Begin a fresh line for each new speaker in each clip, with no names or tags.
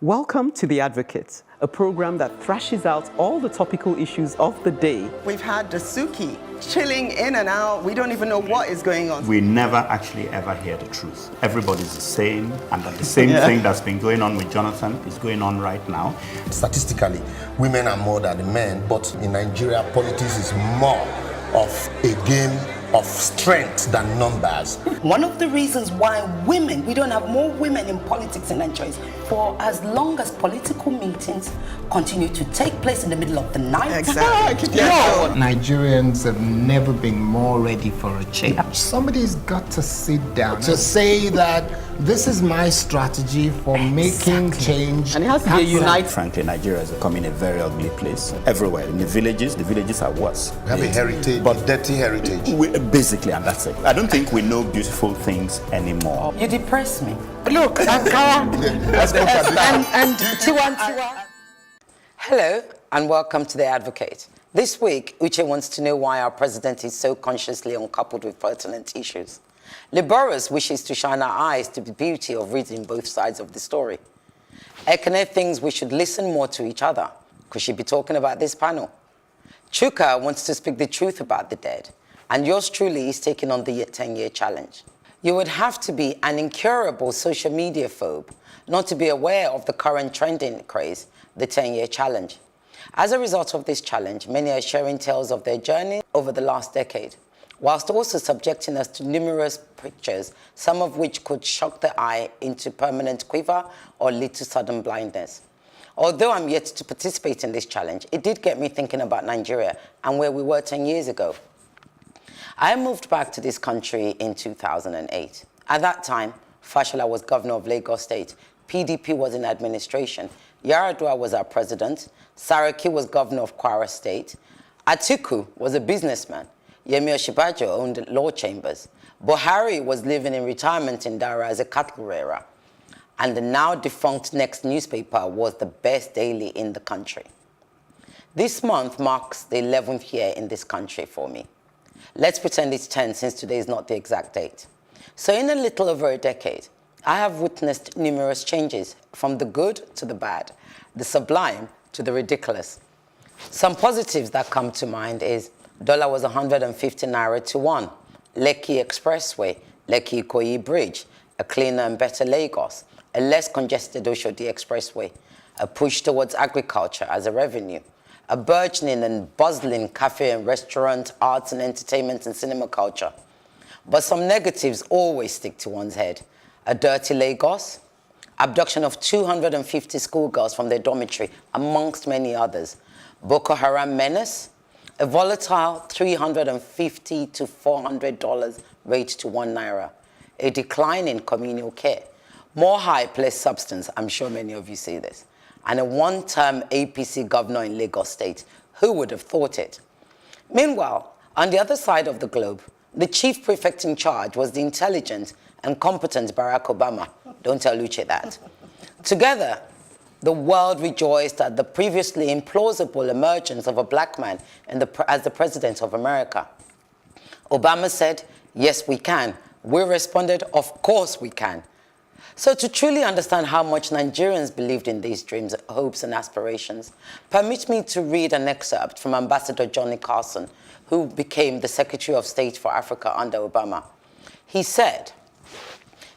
Welcome to The Advocate, a program that thrashes out all the topical issues of the day.
We've had Dasuki chilling in and out. We don't even know what is going on.
We never actually ever hear the truth. Everybody's the same, and that the same thing that's been going on with Jonathan is going on right now.
Statistically, women are more than the men, but in Nigeria, politics is more of a game of strength than numbers.
One of the reasons why we don't have more women in politics in Nigeria is for as long as political meetings continue to take place in the middle of the night.
Exactly.
Nigerians have never been more ready for a change. Somebody's got to sit down to say that this is my strategy for making change.
And it has to be a united.
Frankly, Nigeria is becoming a very ugly place everywhere. In the villages are worse.
We have a heritage, but dirty heritage.
Basically, and that's it. I don't think we know beautiful things anymore.
You depress me.
Look, Ankara and Tiwa.
Hello and welcome to The Advocate. This week, Uche wants to know why our president is so consciously uncoupled with pertinent issues. Liboros wishes to shine our eyes to the beauty of reading both sides of the story. Ekene thinks we should listen more to each other. Could she be talking about this panel? Chuka wants to speak the truth about the dead. And yours truly is taking on the 10-year challenge. You would have to be an incurable social media phobe not to be aware of the current trending craze, the 10-year challenge. As a result of this challenge, many are sharing tales of their journey over the last decade, whilst also subjecting us to numerous pictures, some of which could shock the eye into permanent quiver or lead to sudden blindness. Although I'm yet to participate in this challenge, it did get me thinking about Nigeria and where we were 10 years ago. I moved back to this country in 2008. At that time, Fashola was governor of Lagos State, PDP was in administration, Yaradua was our president, Saraki was governor of Kwara State, Atiku was a businessman, Yemi Oshibajo owned law chambers, Buhari was living in retirement in Dara as a cattle rearer, and the now defunct Next newspaper was the best daily in the country. This month marks the 11th year in this country for me. Let's pretend it's 10 since today is not the exact date. So in a little over a decade, I have witnessed numerous changes, from the good to the bad, the sublime to the ridiculous. Some positives that come to mind is dollar was 150 naira to 1, Lekki Expressway, Lekki Ikoyi Bridge, a cleaner and better Lagos, a less congested Oshodi Expressway, a push towards agriculture as a revenue, a burgeoning and bustling cafe and restaurant, arts and entertainment and cinema culture. But some negatives always stick to one's head. A dirty Lagos, abduction of 250 schoolgirls from their dormitory, amongst many others, Boko Haram menace, a volatile $350 to $400 rate to 1 naira, a decline in communal care, more hype, less substance, I'm sure many of you see this, and a one-term APC governor in Lagos State. Who would have thought it? Meanwhile, on the other side of the globe, the chief prefect in charge was the intelligent and competent Barack Obama. Don't tell Uche that. Together, the world rejoiced at the previously implausible emergence of a black man as the president of America. Obama said, yes, we can. We responded, of course we can. So to truly understand how much Nigerians believed in these dreams, hopes, and aspirations, permit me to read an excerpt from Ambassador Johnny Carson, who became the Secretary of State for Africa under Obama. He said,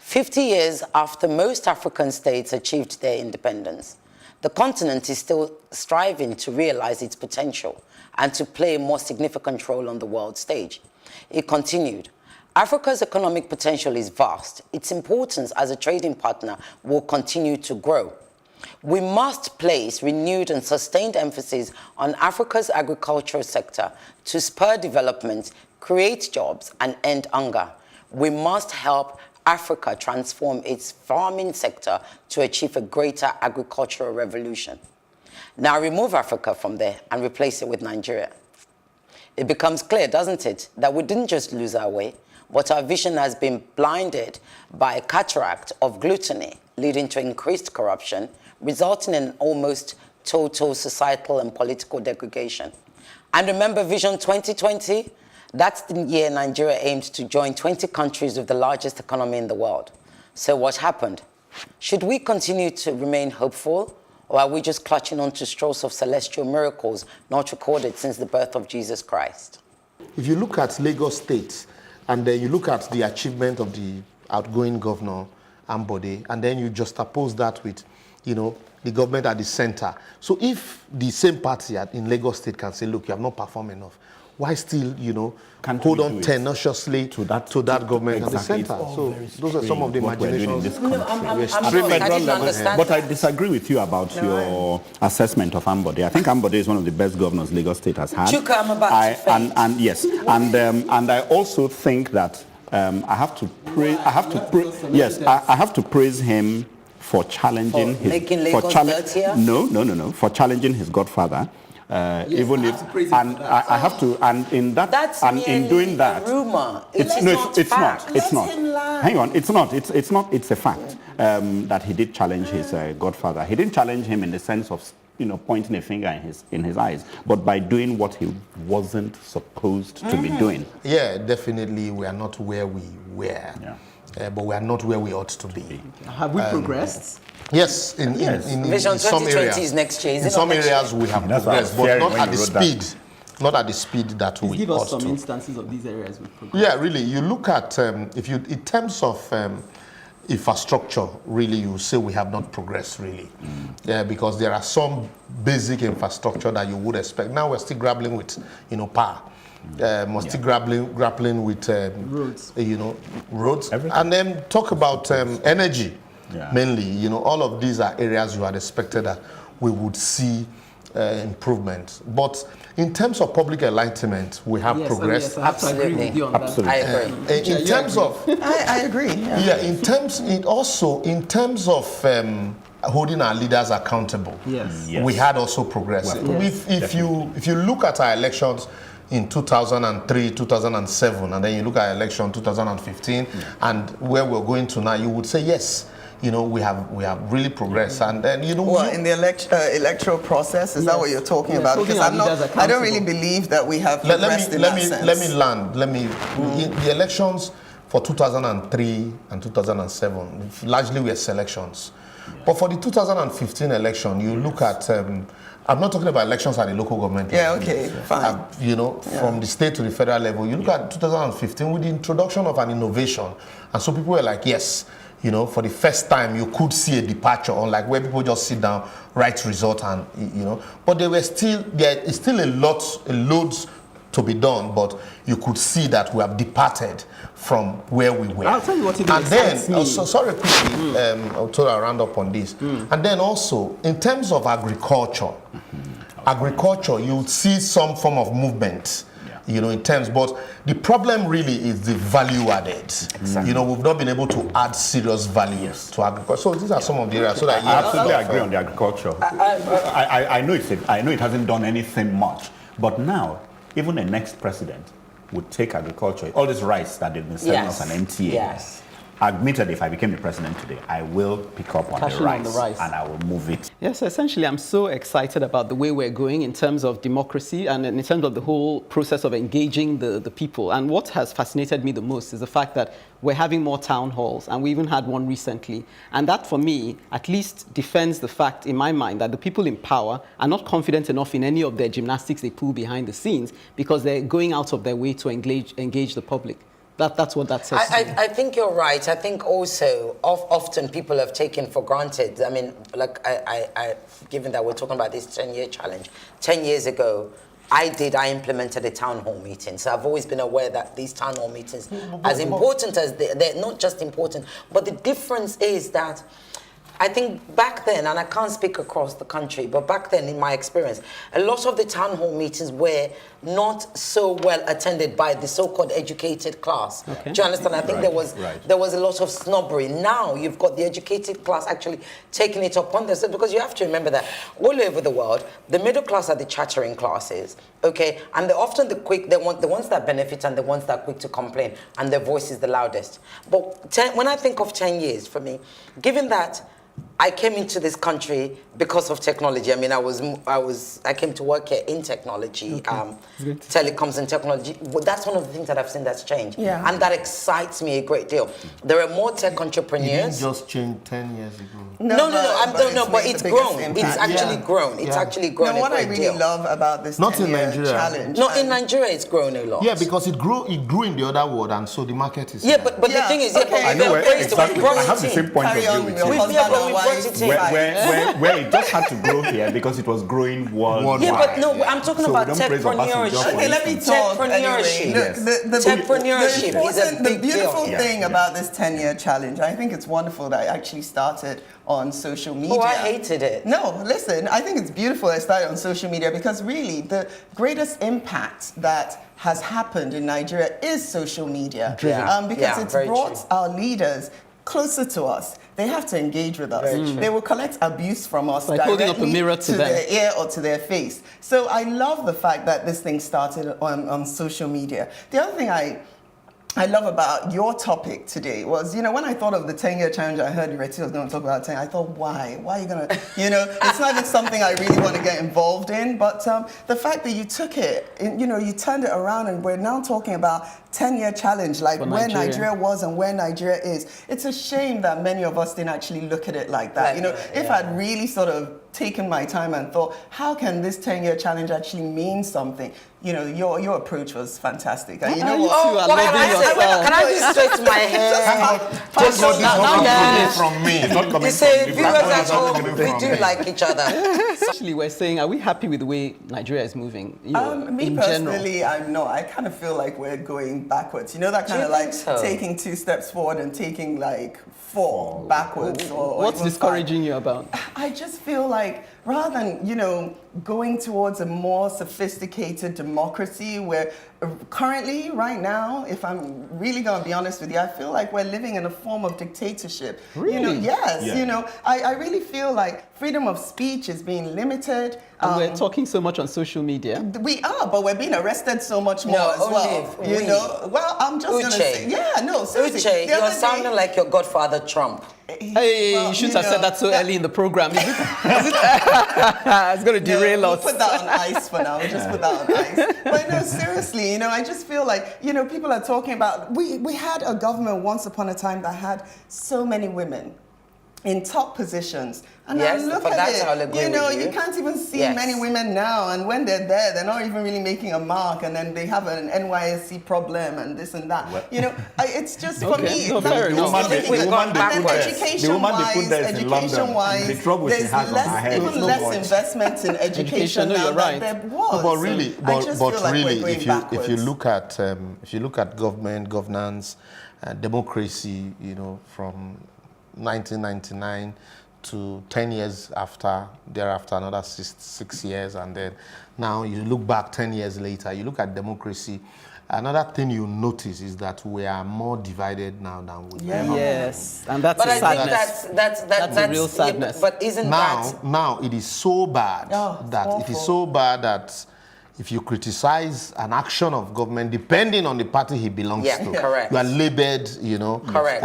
50 years after most African states achieved their independence, the continent is still striving to realize its potential and to play a more significant role on the world stage. He continued, Africa's economic potential is vast. Its importance as a trading partner will continue to grow. We must place renewed and sustained emphasis on Africa's agricultural sector to spur development, create jobs, and end hunger. We must help Africa transform its farming sector to achieve a greater agricultural revolution. Now remove Africa from there and replace it with Nigeria. It becomes clear, doesn't it, that we didn't just lose our way, but our vision has been blinded by a cataract of gluttony, leading to increased corruption, resulting in almost total societal and political degradation. And remember Vision 2020? That's the year Nigeria aimed to join 20 countries with the largest economy in the world. So what happened? Should we continue to remain hopeful, or are we just clutching on to straws of celestial miracles not recorded since the birth of Jesus Christ?
If you look at Lagos State, and then you look at the achievement of the outgoing governor, Ambode, and then you juxtapose that with, the government at the center. So if the same party in Lagos State can say, look, you have not performed enough, why still, hold on tenaciously to that government at the center? So those are some of the imaginations.
I didn't understand.
But I disagree with you about your assessment of Ambode. I think Ambode is one of the best governors Lagos State has had.
Chuka, I'm about to faint.
And yes, and I also think that I have to praise him for challenging for challenging his godfather. Even if, and I have to, and in that,
that's
and in doing that,
rumor.
It's not. Hang on, it's not. It's a fact that he did challenge his godfather. He didn't challenge him in the sense of pointing a finger in his eyes, but by doing what he wasn't supposed to be doing.
Yeah, definitely, we are not where we were.
Yeah.
But we are not where we ought to be.
Have we progressed?
Yes, in
Vision
some
2020
areas.
is next year.
In some areas we have progressed, but not at the speed. Not at the speed that we ought to.
Give us some instances of these areas with progress.
Yeah, really. You look at in terms of infrastructure, really, you say we have not progressed, really. Yeah, because there are some basic infrastructure that you would expect. Now we're still grappling with, power. Still grappling with
roads.
Roads, and then talk about energy. Yeah. Mainly, all of these are areas you had expected that we would see improvement. But in terms of public enlightenment, we have progressed.
Yes, absolutely. Agree with you on that.
I agree.
In terms of,
I agree. Yeah.
In terms of holding our leaders accountable,
yes.
We had also progressed. If you look at our elections in 2003, 2007, and then you look at election 2015, and where we're going to now, you would say yes. We have really progressed, and then
in the electoral process, is that what you're talking about? Because I don't really believe that we have progressed in that sense.
Let me land. The elections for 2003 and 2007 largely were selections, but for the 2015 election, you look at. I'm not talking about elections at the local government level.
Yeah, okay, fine.
From the state to the federal level, you look at 2015 with the introduction of an innovation, and so people were like, yes. For the first time, you could see a departure, unlike where people just sit down, write result, and But there is still a loads to be done. But you could see that we have departed from where we were.
I'll tell you what it
and then, sorry, quickly,
Mm.
I'll round up on this. And then also, in terms of agriculture, you would see some form of movement. In terms, but the problem really is the value added.
Exactly.
We've not been able to add serious value to agriculture. So these are some of the areas. So that
I absolutely agree on the agriculture. I know it hasn't done anything much, but now even the next president would take agriculture, all this rice that they've been selling us an MTA.
Yes.
Admitted, if I became the president today, I will pick up on the rice and I will move it.
Yes, essentially, I'm so excited about the way we're going in terms of democracy and in terms of the whole process of engaging the people. And what has fascinated me the most is the fact that we're having more town halls, and we even had one recently. And that, for me, at least defends the fact in my mind that the people in power are not confident enough in any of their gymnastics they pull behind the scenes because they're going out of their way to engage the public. That's what that says.
I think you're right. I think also often people have taken for granted. I mean, given that we're talking about this 10-year challenge, 10 years ago, I implemented a town hall meeting. So I've always been aware that these town hall meetings, as important as they're not just important, but the difference is that I think back then, and I can't speak across the country, but back then in my experience, a lot of the town hall meetings were not so well attended by the so-called educated class. Okay. Do you understand? I think there was a lot of snobbery. Now you've got the educated class actually taking it upon themselves, because you have to remember that all over the world, the middle class are the chattering classes, okay? And they're often the ones that benefit and the ones that are quick to complain, and their voice is the loudest. But when I think of 10 years for me, given that I came into this country because of technology. I mean, I came to work here in technology, telecoms and technology. Well, that's one of the things that I've seen that's changed.
Yeah.
And that excites me a great deal. There are more tech entrepreneurs.
It didn't just change 10 years ago.
No, but it's grown. It's actually grown. It's actually grown
what I really love about this 10-year challenge.
No, in Nigeria, it's grown a lot.
Yeah, because it grew in the other world, and so the market is...
Yeah, but the thing is,
I know exactly. I have the same point of view with you. Where it just had to grow here because it was growing worldwide.
Yeah, but no, I'm talking about techpreneurship.
Okay, let me talk.
Techpreneurship. Techpreneurship is a big deal.
The beautiful thing about this 10-year challenge, I think it's wonderful that it actually started on social media.
Oh, I hated it.
No, listen, I think it's beautiful it started on social media because really the greatest impact that has happened in Nigeria is social media. Because it's brought our leaders closer to us. They have to engage with us. They will collect abuse from us
like holding up a mirror to them.
their ear or to their face. So I love the fact that this thing started on social media. The other thing I love about your topic today was, when I thought of the 10-year challenge, I heard Ireti was going to talk about 10. I thought, why? Why are you going to, it's not even something I really want to get involved in. But the fact that you took it, you turned it around and we're now talking about 10-year challenge, like where Nigeria was and where Nigeria is. It's a shame that many of us didn't actually look at it like that. If I'd really sort of taken my time and thought, how can this 10-year challenge actually mean something? Your approach was fantastic. And you know what?
Can I be straight to my head?
Just not this from me.
It's not coming
You say,
from
viewers at home, we do like each other.
Actually, we're saying, are we happy with the way Nigeria is moving?
Me personally, I'm not. I kind of feel like we're going backwards. That kind of like taking 2 steps forward and taking like 4 backwards. Or
what's discouraging you about?
I just feel like rather than, going towards a more sophisticated democracy where currently, right now, if I'm really going to be honest with you, I feel like we're living in a form of dictatorship.
Really?
Yes. Yeah. I really feel like freedom of speech is being limited.
And we're talking so much on social media.
We are, but we're being arrested so much more as well. Well, I'm just going to say, seriously.
Uche, you're sounding like your godfather, Trump.
Hey, you shouldn't have said that so early in the program. It's going to derail us.
We'll put that on ice for now. We'll just put that on ice. But no, seriously, I just feel like, people are talking about, we had a government once upon a time that had so many women in top positions. And
yes,
I look
but
at
that's
it,
I'll agree with you.
You can't even see many women now. And when they're there, they're not even really making a mark. And then they have an NYSC problem and this and that. It's just for me.
No, fair enough.
Education-wise, there's less investment in education now than there was.
But really, if you look at government governance and democracy, from 1999 to 10 years thereafter another 6 years, and then now you look back 10 years later, you look at democracy, another thing you notice is that we are more divided now than we ever.
Yes, and that's
a
sadness.
That's
a real sadness.
Yeah, but isn't
now it is so bad that if you criticize an action of government, depending on the party he belongs to,
correct.
you are labeled,
correct.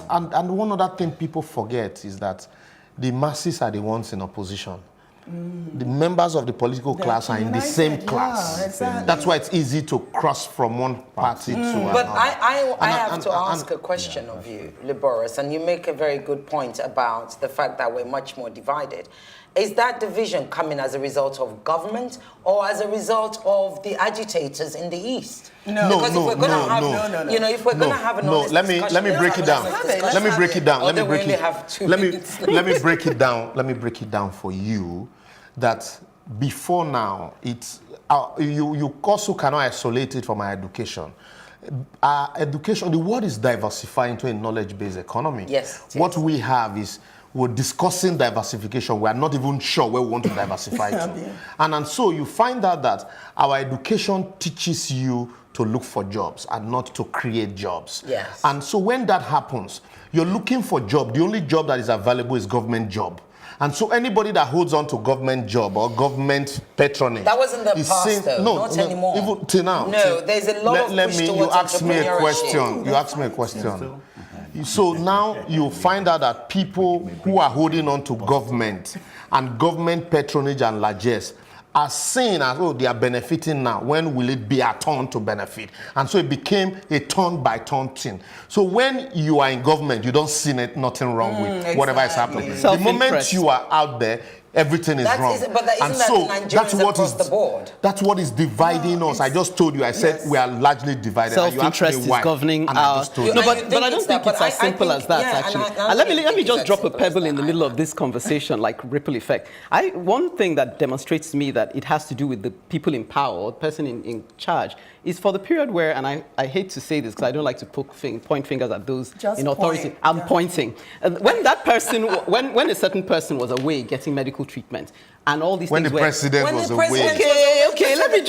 And one other thing people forget is that the masses are the ones in opposition. The members of the political class are in the same class. Exactly. That's why it's easy to cross from one party to another.
But I have to ask a question of you, Liboris, and you make a very good point about the fact that we're much more divided. Is that division coming as a result of government or as a result of the agitators in the East?
No.
Because if we're going to have, if we're going to have an honest discussion,
let me break it down. Let me break it down. Let me break it down for you. That before now, you also cannot isolate it from our education. Education, the world is diversifying into a knowledge-based economy.
Yes.
What we have is we're discussing diversification. We are not even sure where we want to diversify to. And so you find out that our education teaches you to look for jobs and not to create jobs.
Yes.
And so when that happens, you're looking for job. The only job that is available is government job. And so anybody that holds on to government job or government patronage...
That was in the past, though, not anymore.
Even till now.
No, there's a lot of push towards
You asked me a question. So now you find out that people who are holding on to government and government patronage and largesse are seen as, oh, they are benefiting now. When will it be a turn to benefit? And so it became a turn-by-turn thing. So when you are in government, you don't see nothing wrong with whatever is happening. The moment you are out there, everything is wrong.
But that's what is the board.
That's what is dividing us. I just told you. I said we are largely divided.
Self-interest is governing our. No, but I don't think it's as simple as that. Actually, let me just drop a pebble in the middle of this conversation, like ripple effect. One thing that demonstrates to me that it has to do with the people in power or the person in charge is for the period where, and I hate to say this because I don't like to point fingers at those in authority. I'm pointing. When that person, when a certain person was away getting medical treatment, and all these
when
things
the president was away.
Okay, let me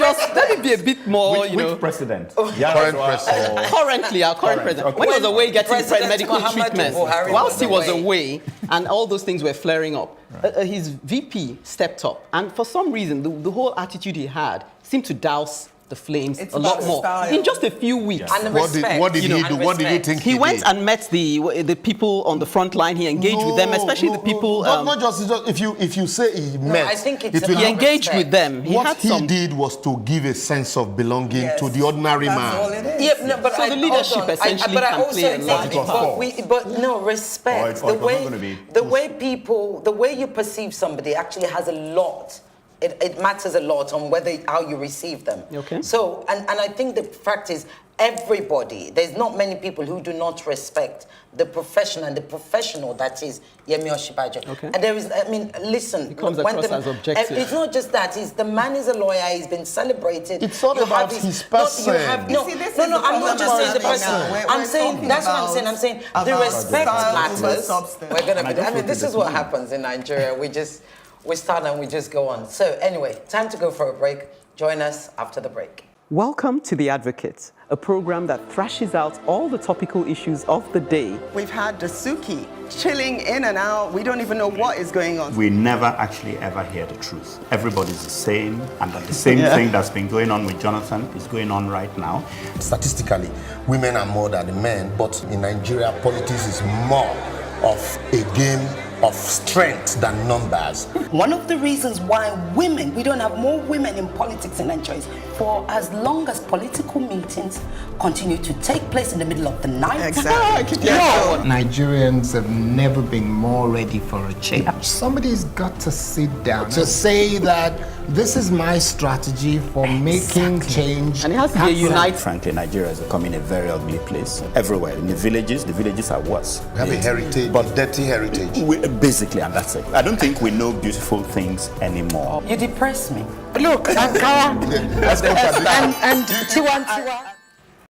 be a bit more,
Which president?
Current president.
Currently, our current president.
Okay.
When he was away getting medical treatment, whilst he was
away.
away, and all those things were flaring up, his VP stepped up, and for some reason, the whole attitude he had seemed to douse the flames a lot more in just a few weeks.
And
what did he do? What did you think
he went and met the people on the front line. He engaged with them, especially the people.
Not just if you say he met.
I think
he engaged with them.
What he did was to give a sense of belonging to the ordinary man.
All it is.
Yeah, no, but
so the leadership essentially can play a large part.
But no, respect. The way you perceive somebody actually has a lot. It matters a lot on how you receive them.
Okay.
So, and I think the fact is, everybody, there's not many people who do not respect the profession and the professional that is Yemi Osinbajo.
Okay.
And there is, I mean, listen.
It comes across as objective.
It's not just that. The man is a lawyer. He's been celebrated.
It's all about his person.
I'm not just saying the person. I'm saying, that's what I'm saying. I'm saying the respect matters. We're going to be, I mean, this is what happens in Nigeria. We start and we just go on. So anyway, time to go for a break. Join us after the break.
Welcome to The Advocate, a program that thrashes out all the topical issues of the day.
We've had Dasuki chilling in and out. We don't even know what is going on.
We never actually ever hear the truth. Everybody's the same, and that the same thing that's been going on with Jonathan is going on right now.
Statistically, women are more than the men, but in Nigeria, politics is more of a game of strength than numbers.
One of the reasons why we don't have more women in politics in Nigeria is for as long as political meetings continue to take place in the middle of the night.
Exactly.
Nigerians have never been more ready for a change. Somebody's got to sit down to say that this is my strategy for making change.
And it has to be a unite.
Frankly, Nigeria is becoming a very ugly place. Everywhere. In the villages are worse.
We have a heritage, but dirty heritage.
Basically, and that's it. I don't think we know beautiful things anymore.
You depress me.
Look, Ankara
Let's go
and Tiwantiwa.